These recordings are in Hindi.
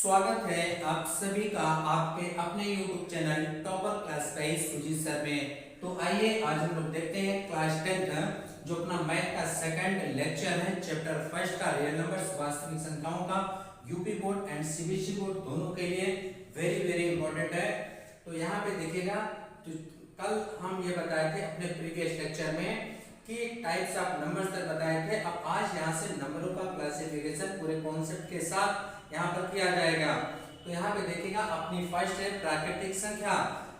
स्वागत है आप सभी का आपके अपने YouTube चैनल टॉपर क्लास का सुजीत सर में। तो आइए आज हम लोग देखते हैं क्लास 10 जो अपना मैथ का सेकंड लेक्चर है चैप्टर फर्स्ट का रियल नंबर्स वास्तविक संख्याओं का UP board and CBSE board दोनों के लिए वेरी इंपॉर्टेंट है। तो यहाँ पे देखिएगा, तो कल हम ये बताए थे अपने प्रीवियस लेक्चर में कि टाइप्स ऑफ नंबर्स तक बताए थे। अब आज यहाँ से नंबरों का क्लासिफिकेशन पूरे कॉन्सेप्ट के साथ यहाँ पर किया जाएगा। तो यहाँ पे देखिएगा अपनी फर्स्ट है प्राकृतिक संख्या,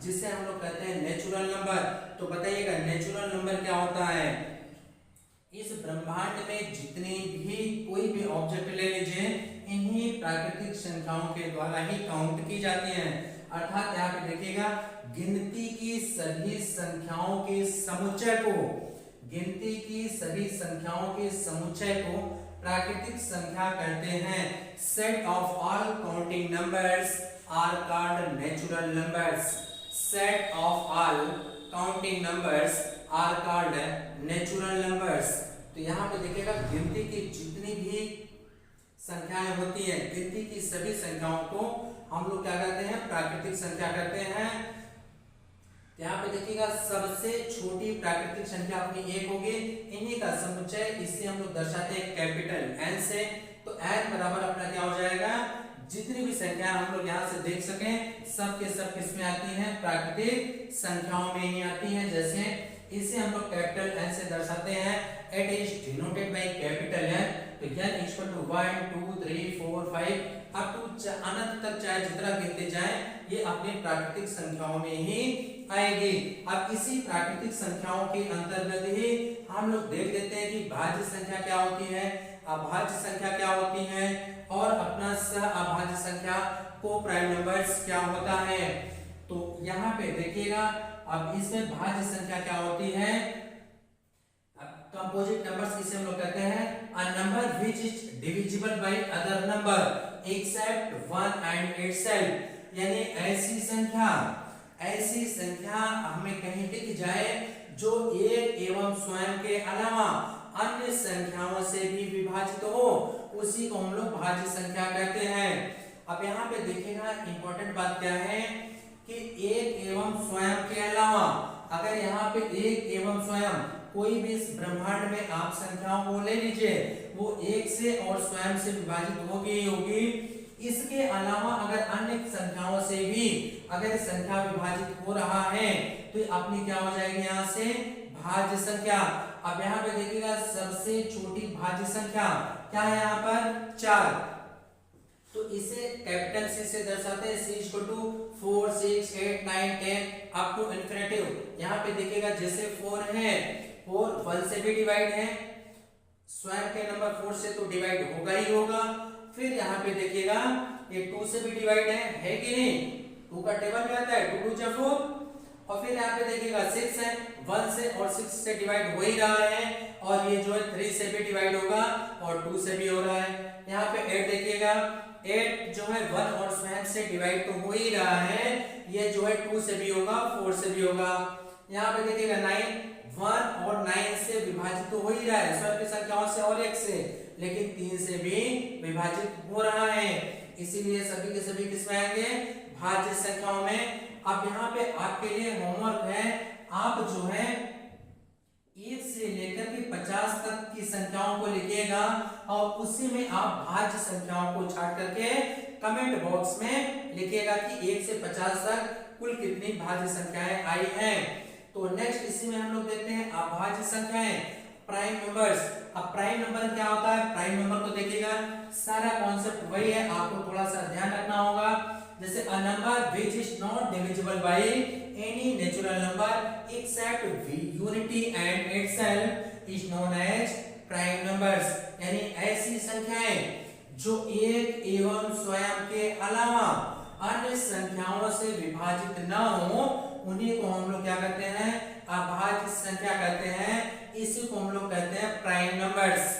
जिसे हम लोग कहते हैं नेचुरल नंबर। तो बताइएगा नेचुरल नंबर क्या होता है। इस ब्रह्मांड में जितनी भी कोई भी ऑब्जेक्ट ले लीजिए, इन्हीं प्राकृतिक संख्याओं के द्वारा ही काउंट की जाती हैं। अर्थात यहाँ पे देखिएगा गिनती की सभी संख्याओं के समुच्चय को, गिनती की सभी संख्याओं के समुच्चय को प्राकृतिक संख्या कहते हैं। Set of all counting numbers are called natural numbers. Set of all counting numbers are called natural numbers. तो यहाँ पे देखिएगा गिनती की जितनी भी संख्याएं होती हैं, गिनती की सभी संख्याओं को हम लोग क्या कहते हैं, प्राकृतिक संख्या कहते हैं। यहाँ पे देखिएगा सबसे छोटी प्राकृतिक संख्या अपनी एक होगी, इन्हीं का समुच्चय, इसे हम लोग दर्शाते हैं कैपिटल एन से। तो एन बराबर अपना क्या हो जाएगा, जितनी भी संख्या हम लोग यहाँ से देख सकें सब के सब किसमें आती हैं, प्राकृतिक संख्याओं में ही आती हैं। जैसे इसे हम लोग कैपिटल एन से दर्शाते हैं, it is denoted by capital N. तो n equal to 1 2 3 4 5 up to अनंत तक चाहे जितना गिनते जाए ये अपनी प्राकृतिक संख्याओं में ही आएगी। अब इसी प्राकृतिक संख्याओं के अंतर्गत ही हम लोग देख लेते हैं कि भाज्य संख्या क्या होती है, अभाज्य संख्या क्या होती है, और अपना सह अभाज्य संख्या को प्राइम नंबर्स क्या होता है। तो यहाँ पे देखिएगा अब इसमें भाज्य संख्या क्या होती है, कंपोजिट नंबर्स इसे हम लोग कहते हैं अ number which is divisible by other number except one and itself. यानी ऐसी संख्या हमें कहीं दिख जाए जो एक एवं स्वयं के अलावा अन्य संख्याओं से भी विभाजित हो, उसी को हम लोग भाज्य संख्या कहते हैं। अब यहाँ पे देखिएगा इंपॉर्टेंट बात क्या है कि एक एवं स्वयं के अलावा, अगर यहाँ पे एक एवं स्वयं कोई भी इस ब्रह्मांड में आप संख्याओं को ले लीजिए, वो एक से और स्वयं से विभाजित होगी। इसके अलावा अगर अन्य संख्याओं से भी अगर संख्या विभाजित हो रहा है तो अपनी क्या हो जाएगी, यहाँ से भाज्य संख्या। अब यहाँ पे देखिएगा सबसे छोटी भाज्य संख्या क्या है, यहाँ पर 4। तो इसे कैपिटल सी से दर्शाते हैं, c equal to 4 6 8 9 10 up to infinitive. यहाँ पे देखिएगा जैसे 4 है, 4 1 से भी डिवाइड है, स्वयं के नंबर 4 से तो डिवाइड होगा ही होगा। फिर यहाँ पे देखिएगा ये 2 से भी डिवाइड है कि नहीं, 2 का टेबल में आता है 2 2 जा 4। और फिर यहाँ पे देखिएगा 6 है, 1 से और 6 से डिवाइड हो ही रहा है, और ये जो है 3 से भी डिवाइड होगा और 2 से भी हो रहा है। यहाँ पे 8 देखिएगा, 8 जो है 1 और स्वयं से डिवाइड तो हो ही रहा है, ये जो है 2 से भी होगा 4 से भी होगा। यहाँ पे देखिएगा 9, 1 और 9 से विभाजित तो हो ही रहा है, स्वयं की संख्याओं से और 1 से, लेकिन 3 से भी विभाजित हो रहा है, इसीलिए सभी के सभी किसमें आएंगे, भाज्य संख्याओं में। अब यहाँ पे आपके लिए होमवर्क है, आप जो है 1 से लेकर के 50 तक की संख्याओं को लिखिएगा और उसी में आप भाज्य संख्याओं को छाट करके कमेंट बॉक्स में लिखिएगा कि 1 से 50 तक कुल कितनी भाज्य संख्याएं आई हैं। तो नेक्स्ट इसी में हम लोग देखते हैं अभाज्य संख्याएं, प्राइम नंबर्स। अब प्राइम नंबर क्या होता है, प्राइम नंबर को देखिएगा सारा कॉन्सेप्ट वही है, आपको थोड़ा सा ध्यान रखना होगा। जैसे a number which is not divisible by any natural number except unity and itself is known as prime numbers. यानी ऐसी संख्याएं जो एक एवं स्वयं के अलावा अन्य संख्याओं से विभाजित न हो, उन्हीं को हम लोग क्या कहते हैं, अभाज्य संख्या कहते हैं। इसी को हम लोग कहते हैं प्राइम नंबर्स।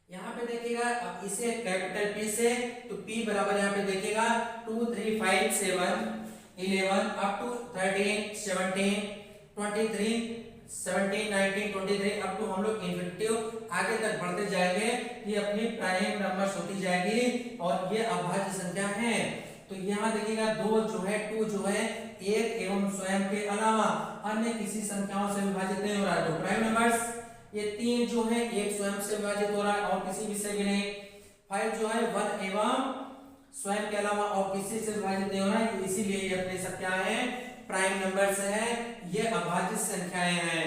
यहाँ पे देखिएगा अब इसे कैपिटल P से, तो P बराबर यहाँ पे देखिएगा 2 3 5 7 11 अप टू 13 17 23 17, 19, 23 अप टू हम लोग इन्फिनिटिव आगे तक बढ़ते जाएंगे, ये अपनी प्राइम नंबर्स होती जाएगी और ये अभाज्य संख्या है। तो यहाँ देखिएगा 2 जो है 2 जो है एक एवं स्वयं के अलावा अन्य किसी संख्याओं से विभाजित नहीं हो रहा है, तो प्राइम नंबर्स। ये 3 जो है एक स्वयं से विभाजित हो रहा है और किसी भी से भी नहीं। 5 जो है 1 एवं स्वयं के अलावा और किसी से विभाजित नहीं हो रहा है, इसीलिए ये अपनी संख्या है प्राइम नंबर्स है, ये अभाज्य संख्याएं हैं।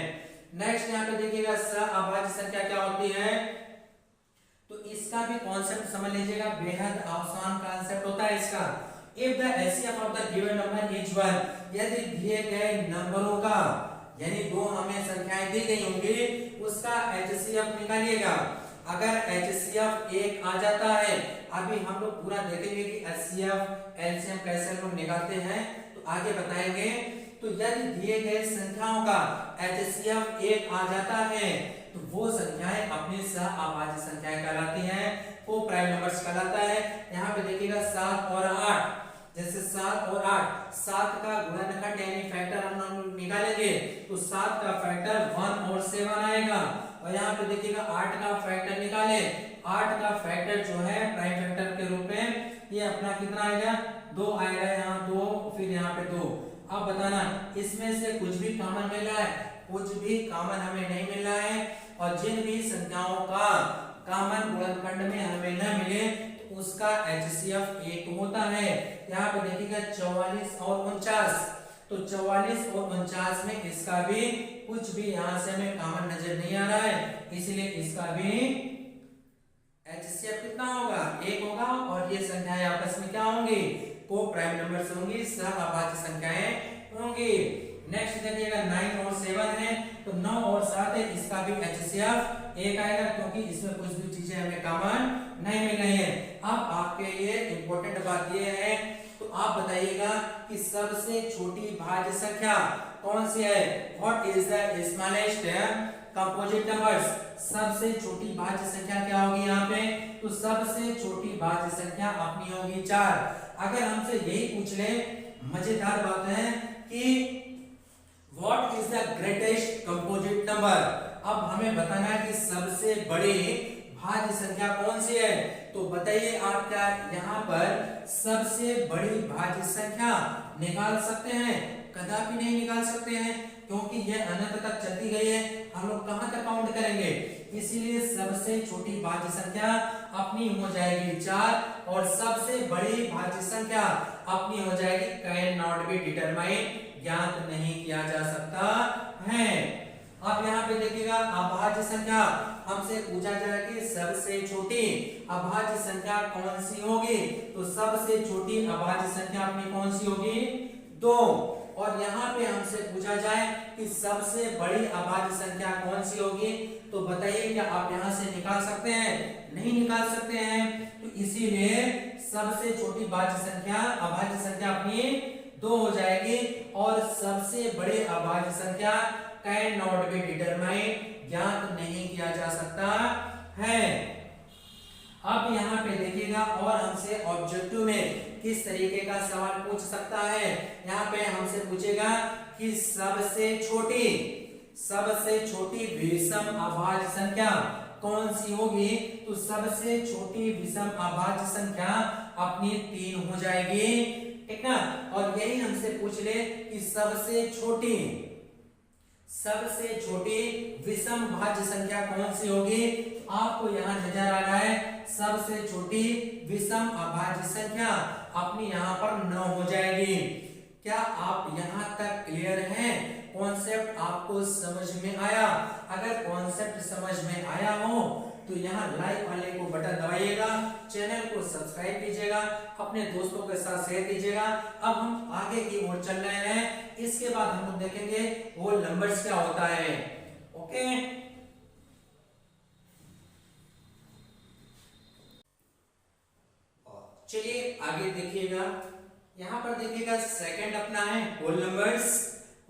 नेक्स्ट यहाँ पे देखिएगा अभाज्य संख्या क्या होती है, तो इसका भी कॉन्सेप्ट समझ लीजिएगा, बेहद आसान कॉन्सेप्ट होता है इसका। If the HCF of the given number is 1, यदि दिए गए नंबरों का यानी 2 हमें संख्याएं दी गई होंगी उसका एचसीएफ निकालिएगा। अगर एचसीएफ 1 आ जाता है, अभी हम लोग पूरा देखेंगे कि एचसीएफ एलसीएम कैसे हम लोग निकालते हैं, तो आगे बताएंगे। तो यदि दिए गए संख्याओं का एचसीएफ 1 आ जाता है तो वो संख्याएं अपनी सह अभाज्य संख्याएं कहलाती हैं, वो प्राइम नंबर्स कहलाता है। यहाँ पे देखिएगा 7 और 8, जैसे 7 और 8, 7 का गुणनखंड यानी फैक्टर हम लोग निकालेंगे तो 7 का फैक्टर 1 और 7 आएगा। और यहाँ पे देखिएगा 8 का फैक्टर निकाले, 8 का फैक्टर जो है प्राइम फैक्टर के रूप में ये अपना कितना आएगा, 2 आएगा, यहाँ 2 फिर यहाँ पे 2। अब बताना इसमें से कुछ भी कॉमन मिल रहा है, कुछ भी कॉमन हमें नहीं मिल रहा है, और जिन भी संख्याओं का कॉमन गुणनखंड में हमें न मिले तो उसका एचसीएफ 1 होता है। यहाँ पे देखिएगा 44 और 49, तो 44 और 49 में इसका भी कुछ भी यहाँ से हमें कॉमन नजर नहीं आ रहा है, इसलिए इसका भी एचसीएफ कितना होगा, 1 होगा। और ये संख्याएं आपस में क्या होंगी, को प्राइम नंबर्स होंगी, सह अभाज्य संख्याएं होंगी। नेक्स्ट देखिएगा 9 और 7 है, तो 9 और 7 है, इसका भी एचसीएफ 1 आएगा क्योंकि इसमें कुछ भी चीजें हमें कॉमन नहीं मिल रही है। अब आपके लिए इंपॉर्टेंट बात ये है, तो आप बताइएगा कि सबसे छोटी भाज्य संख्या कौन सी है, what is the smallest composite numbers. सबसे छोटी भाज्य संख्या क्या होगी यहाँ पे, तो सबसे छोटी भाज्य संख्या अपनी होगी 4। अगर हमसे यही पूछ ले, मजेदार बात है कि what is the greatest composite number, अब हमें बताना है कि सबसे बड़ी भाज्य संख्या कौन सी है। तो बताइए आप क्या यहाँ पर सबसे बड़ी भाज्य संख्या निकाल सकते हैं, कदापि नहीं निकाल सकते हैं क्योंकि यह अनंत तक चलती गई है, हम लोग कहां तक काउंट करेंगे। इसीलिए सबसे छोटी भाज्य संख्या अपनी हो जाएगी 4 और सबसे बड़ी भाज्य संख्या अपनी हो जाएगी कैन नॉट बी डिटरमाइंड, ज्ञात नहीं किया जा सकता है। अब यहाँ पे देखिएगा अभाज्य संख्या हमसे पूछा जाए कि सबसे छोटी अभाज्य संख्या कौन सी होगी, तो सबसे छोटी अभाज्य संख्या अपनी कौन सी होगी, 2। और यहाँ पे हमसे पूछा जाए कि सबसे बड़ी अभाज्य संख्या कौन सी होगी, तो बताइए क्या आप यहाँ से निकाल सकते हैं, नहीं निकाल सकते हैं। तो इसीलिए सबसे छोटी भाज्य संख्या अभाज्य संख्या अपनी 2 हो जाएगी और सबसे बड़ी अभाज्य संख्या कैन नॉट बी डिटरमाइंड, ज्ञात नहीं किया जा सकता है। अब यहाँ पे देखिएगा और हमसे ऑब्जेक्टिव में किस तरीके का सवाल पूछ सकता है। यहाँ पे हमसे पूछेगा कि सबसे छोटी विषम अभाज्य संख्या कौन सी होगी, तो सबसे छोटी विषम अभाज्य संख्या अपनी 3 हो जाएगी, ठीक ना। और यही हमसे पूछ ले कि सबसे छोटी विषम भाज्य संख्या कौन सी होगी, आपको यहाँ नजर आ रहा है सबसे छोटी विषम अभाज्य संख्या अपनी यहाँ पर 9 हो जाएगी। क्या आप यहाँ तक क्लियर हैं, कॉन्सेप्ट आपको समझ में आया। अगर कॉन्सेप्ट समझ में आया हो तो यहाँ लाइक वाले को बटन दबाइएगा, चैनल को सब्सक्राइब कीजिएगा, अपने दोस्तों के साथ शेयर कीजिएगा। अब हम आगे की ओर चल रहे हैं, इसके बाद हम लोग देखेंगे होल नंबर्स क्या होता है। ओके, चलिए आगे देखिएगा। यहाँ पर देखिएगा सेकंड अपना है होल नंबर्स।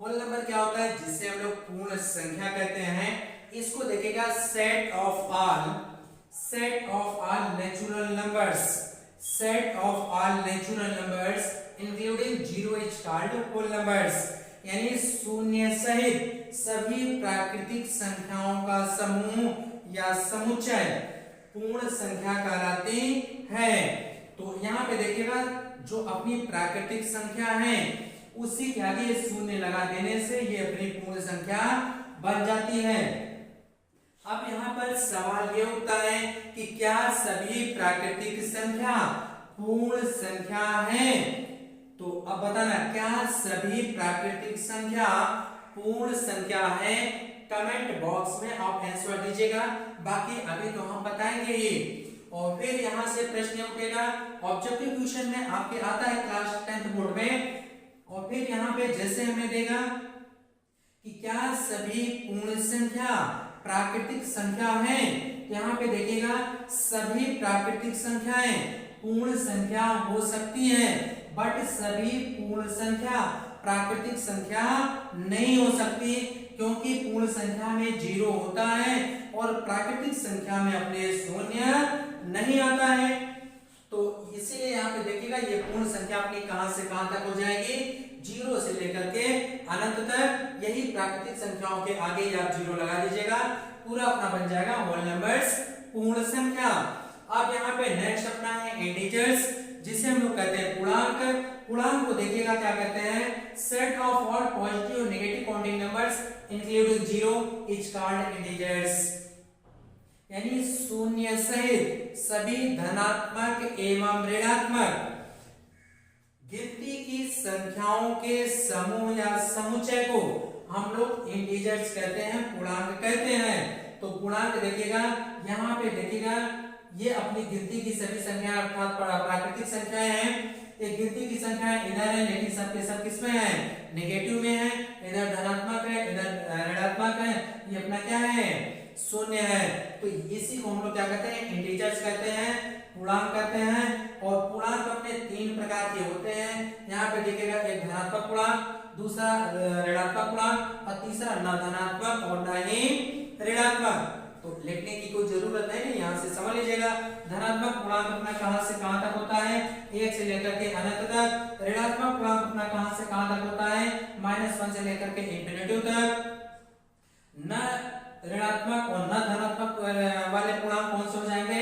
होल नंबर क्या होता है, जिसे हम लोग पूर्ण संख्या कहते हैं। इसको देखिएगा set of all natural numbers including zero is called whole numbers, यानी शून्य सहित सभी प्राकृतिक संख्याओं का समूह या समुच्चय पूर्ण संख्या कहलाती है। तो यहाँ पे देखिएगा जो अपनी प्राकृतिक संख्या है उसी के आगे शून्य लगा देने से ये अपनी पूर्ण संख्या बन जाती है। अब यहाँ पर सवाल ये उठता है कि क्या सभी प्राकृतिक संख्या पूर्ण संख्या है? तो अब बताना, क्या सभी प्राकृतिक संख्या पूर्ण संख्या है? कमेंट बॉक्स में आप आंसर दीजिएगा, बाकी अभी तो हम बताएंगे ही। और फिर यहाँ से प्रश्न उठेगा, ऑब्जेक्टिव क्वेश्चन में आपके आता है क्लास 10th बोर्ड में, और फिर यहाँ पे जैसे हमें देगा कि क्या सभी पूर्ण संख्या प्राकृतिक संख्या है? यहाँ पे देखिएगा सभी प्राकृतिक संख्याएं पूर्ण संख्या हो सकती है, बट सभी पूर्ण संख्या प्राकृतिक संख्या नहीं हो सकती, क्योंकि पूर्ण संख्या में 0 होता है और प्राकृतिक संख्या में अपने शून्य नहीं आता है। तो इसीलिए यहाँ पे देखिएगा ये पूर्ण संख्या अपनी कहां से कहां तक हो जाएगी, 0 से लेकर के अनंत तक। यही प्राकृतिक संख्याओं के आगे आप 0 लगा दीजिएगा, पूरा अपना बन जाएगा होल नंबर्स, पूर्ण संख्या। अब यहाँ पे नेक्स्ट अपना है इंटीजर्स, जिसे हम लोग कहते हैं पूर्णांक। पूर्णांक को देखिएगा क्या कहते हैं, सेट ऑफ ऑल पॉजिटिव और negative counting numbers including 0 is called integers. यानी शून्य सहित सभी धनात्मक एवं ऋणात्मक गिनती की संख्याओं के समूह या समुच्चय को हम लोग इंटीजर्स कहते हैं, पूर्णांक कहते हैं। तो पूर्णांक देखिएगा, यहाँ पे देखिएगा ये अपनी गिनती की सभी संख्या अर्थात प्राकृतिक संख्याएं हैं। एक गिनती की संख्या इधर है, लेकिन सबके सब किसमें है, नेगेटिव में है। इधर धनात्मक है, इधर ऋणात्मक है, ये अपना क्या है, शून्य है। तो इसी को हम लोग क्या कहते हैं, इंटीजर्स कहते हैं, पूर्णांक कहते हैं। और पूर्णांक अपने 3 प्रकार के होते हैं। यहाँ पे देखिएगा एक धनात्मक पूर्णांक, दूसरा ऋणात्मक पूर्णांक और तीसरा न धनात्मक और न ही ऋणात्मक। तो लिखने की कोई जरूरत है नहीं, यहाँ से समझ लीजिएगा। धनात्मक पूर्णांक अपना कहां से कहां तक होता है, 1 से लेकर के अनंत तक। ऋणात्मक पूर्णांक अपना कहां से कहां तक होता है, -1 से लेकर के इंफिनिटी तक। न ऋणात्मक और न धनात्मक वाले पूर्णांक कौन से हो जाएंगे,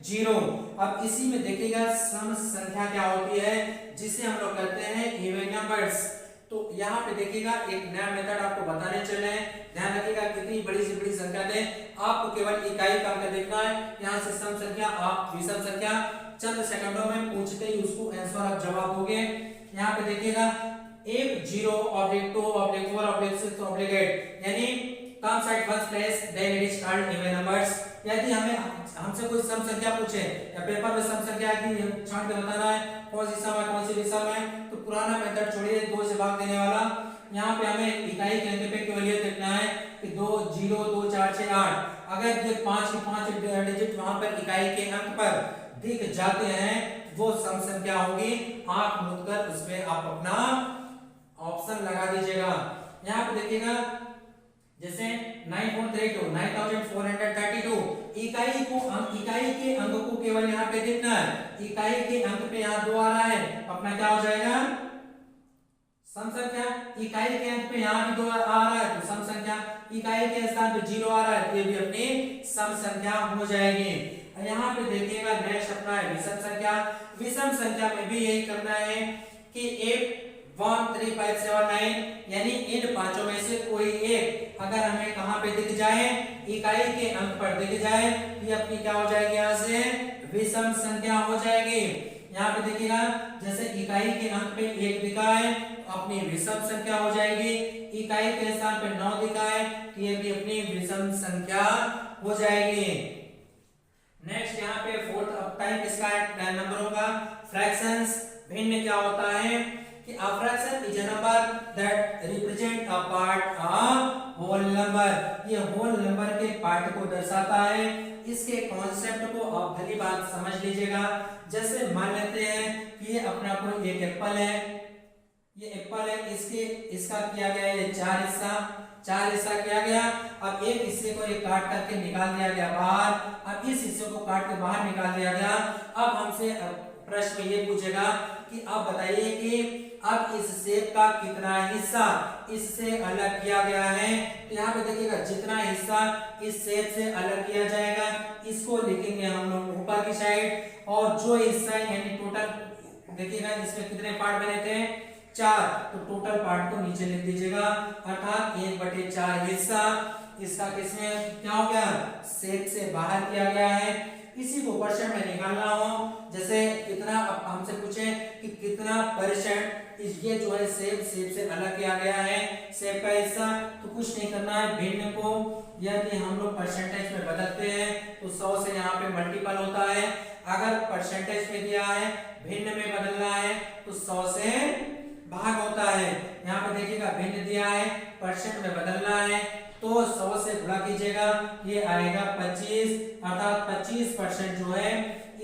0। अब इसी में देखिएगा सम संख्या क्या होती है, जिसे हम लोग कहते हैं इवन नंबर्स। तो यहाँ पे देखिएगा एक नया मेथड आपको बताने चले हैं, ध्यान रखिएगा। कितनी बड़ी से बड़ी संख्या दे, आपको केवल इकाई का अंक देखना है। यहाँ से सम संख्या, आप विषम संख्या चंद सेकंडों में पूछते ही उसको आंसर आप जवाब दोगे। यहाँ पे देखिएगा एक 0 (2 (4 (6 (8), यानी comes at first place, then it is called even numbers। यदि हमें हमसे कोई सम संख्या पूछे या पेपर में सम संख्या की छांट के बताना है कौन सी सम है कौन सी विषम है, तो पुराना मेथड छोड़िए 2 से भाग देने वाला। यहाँ पे हमें इकाई के अंक पे केवल ये देखना है कि 2 0 2 4 6 8। अगर ये 5 के 5 डिजिट वहां पर इकाई के अंक पर दिख जाते हैं, वो सम संख्या होगी। आंख मूंद कर उसमें आप अपना ऑप्शन लगा दीजिएगा। यहाँ पे देखिएगा जैसे 9432 9432 इकाई के अंक को केवल यहाँ पे देखना है। इकाई के अंक पे यहाँ 2 आ रहा है, अपना क्या हो जाएगा, सम संख्या। इकाई के अंक पे यहाँ भी 2 आ रहा है तो सम संख्या। इकाई के स्थान पे 0 आ रहा है तो ये भी अपनी सम संख्या हो जाएगी। यहाँ पे देखिएगा नेक्स्ट अपना है विषम संख्या। विषम संख्या में भी यही करना है कि 8 1 3 5 7 9, यानी इन पांचों में से कोई एक अगर हमें कहां पे दिख जाए, इकाई के अंक पर दिख जाए, ये अपनी क्या हो जाएगी, यहाँ से विषम संख्या हो जाएगी। यहाँ पे देखिएगा जैसे इकाई के अंक पे 1 दिखा है, अपनी विषम संख्या हो जाएगी। इकाई के स्थान पे 9 दिखा है, तो ये भी अपनी विषम संख्या हो जाएगी। नेक्स्ट यहाँ पे फोर्थ टाइप इसका है नंबरों का, फ्रैक्शंस। भिन्न क्या होता है कि a fraction is a number that represent a part of whole number। ये whole number के पार्ट को दर्शाता है। इसके कॉन्सेप्ट को आप भली बात समझ लीजिएगा। जैसे मान लेते हैं कि ये अपना कोई एक एप्पल है, ये एप्पल है, इसका किया गया ये 4 हिस्सा किया गया। अब एक हिस्से को ये काट करके निकाल दिया गया बाहर, अब इस हिस्से को काट के बाहर निकाल दिया गया। अब हमसे प्रश्न ये पूछेगा कि आप बताइए कि अब इस सेब का कितना हिस्सा इससे अलग किया गया है, तो यहाँ पे देखिएगा जितना हिस्सा इस सेब से अलग किया जाएगा इसको लिखेंगे हम लोग ऊपर की साइड, और जो हिस्सा यानी टोटल देखिएगा इसमें कितने पार्ट बने थे 4, तो टोटल पार्ट को नीचे लिख दीजिएगा, अर्थात 1/4 हिस्सा इसका किसमें क्या हो गया सेब से बाहर किया गया है। इसी को परसेंट में निकालना हो, जैसे कितना अब हमसे पूछे कि कितना परसेंट ये जो है सेब से अलग किया गया है सेब का हिस्सा, तो कुछ नहीं करना है, भिन्न को यदि हम लोग परसेंटेज में बदलते हैं तो 100 से यहाँ पे मल्टीपल होता है, अगर परसेंटेज में दिया है भिन्न में बदलना है तो 100 से भाग होता है। यहाँ पे देखिएगा भिन्न दिया है परसेंट में बदलना है तो 100 से गुणा कीजिएगा, ये आएगा 25, अर्थात 25% जो है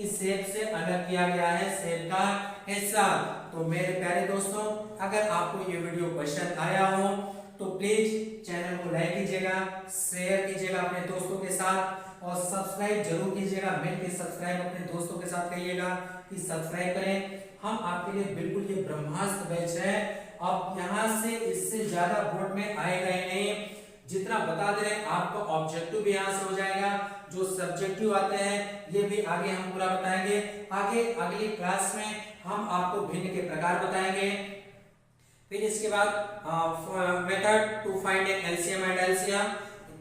इस सेब से अलग किया गया है सेब का हिस्सा। तो मेरे प्यारे दोस्तों, अगर आपको ये वीडियो पसंद आया हो तो प्लीज चैनल को लाइक कीजिएगा, शेयर कीजिएगा अपने दोस्तों के साथ और सब्सक्राइब जरूर कीजिएगा। मिलकर सब्सक्राइब अपने दोस्तों के साथ कहिएगा कि सब्सक्राइब करें। हम आपके लिए बिल्कुल ये ब्रह्मास्त्र बैच है, अब यहाँ से इससे ज्यादा बोर्ड में आएगा ही नहीं, जितना बता दे रहे हैं आपका ऑब्जेक्टिव भी यहाँ से हो जाएगा, जो सब्जेक्टिव आते हैं ये भी आगे हम पूरा बताएंगे। आगे अगली क्लास में हम आपको भिन्न के प्रकार बताएंगे, फिर इसके बाद method to find LCM and LCM,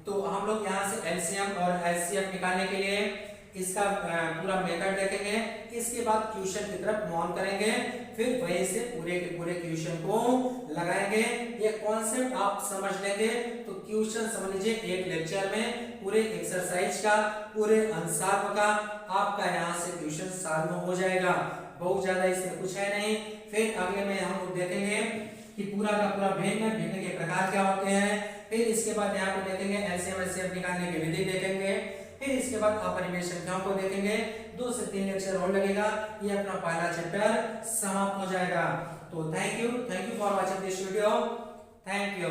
तो हम लोग यहाँ से एलसीएम और एचसीएफ निकालने के लिए इसका पूरा मेथड देखेंगे। इसके बाद क्वेश्चन की तरफ मूव ऑन करेंगे, फिर वहीं से पूरे के पूरे क्वेश्चन को लगाएंगे। ये कॉन्सेप्ट आप समझ लेंगे तो क्वेश्चन समझ लीजिए एक लेक्चर में पूरे एक्सरसाइज का पूरे अनुसार का आपका यहाँ से क्वेश्चन सॉल्व हो जाएगा, बहुत ज्यादा इसमें कुछ है नहीं। फिर अगले में हम लोग देखेंगे कि पूरा का पूरा भिन्न भिन्न के प्रकार क्या होते हैं, फिर इसके बाद यहाँ पे देखेंगे एलसीएम एचसीएफ निकालने की विधि देखेंगे, फिर इसके बाद अपरिमेय संख्याओं को देखेंगे। 2 से 3 लेक्चर और लगेगा, ये अपना पहला चैप्टर समाप्त हो जाएगा। तो thank you for watching this video, thank you.